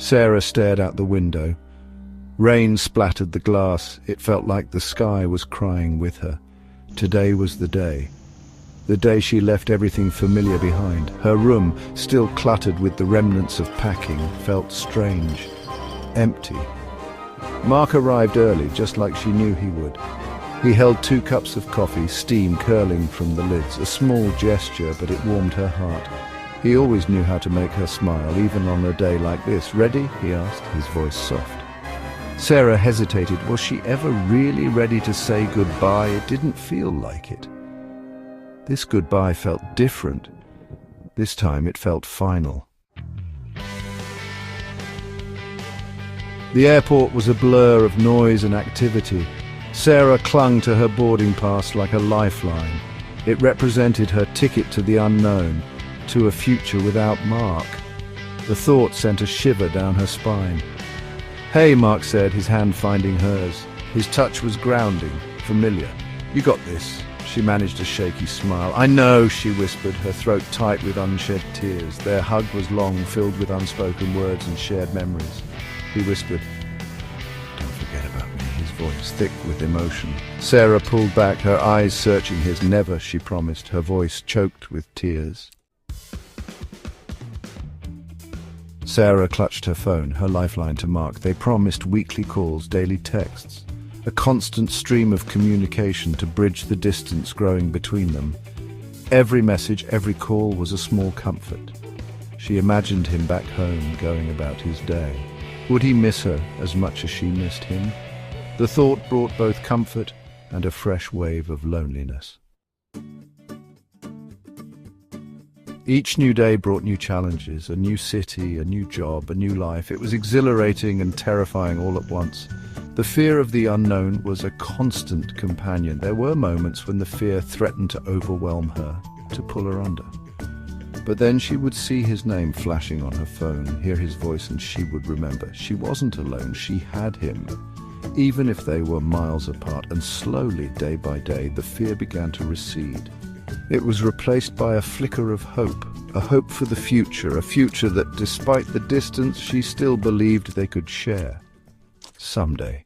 Sarah stared out the window. Rain splattered the glass. It felt like the sky was crying with her. Today was the day. The day she left everything familiar behind. Her room, still cluttered with the remnants of packing, felt strange, empty. Mark arrived early, just like she knew he would. He held 2 cups of coffee, steam curling from the lids. A small gesture, but it warmed her heart. He always knew how to make her smile, even on a day like this. "Ready?" he asked, his voice soft. Sarah hesitated. Was she ever really ready to say goodbye? It didn't feel like it. This goodbye felt different. This time it felt final. The airport was a blur of noise and activity. Sarah clung to her boarding pass like a lifeline. It represented her ticket to the unknown, to a future without Mark. The thought sent a shiver down her spine. "Hey," Mark said, his hand finding hers. His touch was grounding, familiar. "You got this." She managed a shaky smile. "I know," she whispered, her throat tight with unshed tears. Their hug was long, filled with unspoken words and shared memories. He whispered, "Don't forget about me," his voice thick with emotion. Sarah pulled back, her eyes searching his. "Never," she promised, her voice choked with tears. Sarah clutched her phone, her lifeline to Mark. They promised weekly calls, daily texts, a constant stream of communication to bridge the distance growing between them. Every message, every call was a small comfort. She imagined him back home, going about his day. Would he miss her as much as she missed him? The thought brought both comfort and a fresh wave of loneliness. Each new day brought new challenges, a new city, a new job, a new life. It was exhilarating and terrifying all at once. The fear of the unknown was a constant companion. There were moments when the fear threatened to overwhelm her, to pull her under. But then she would see his name flashing on her phone, hear his voice, and she would remember. She wasn't alone, she had him, even if they were miles apart. And slowly, day by day, the fear began to recede. It was replaced by a flicker of hope, a hope for the future, a future that, despite the distance, she still believed they could share. Someday.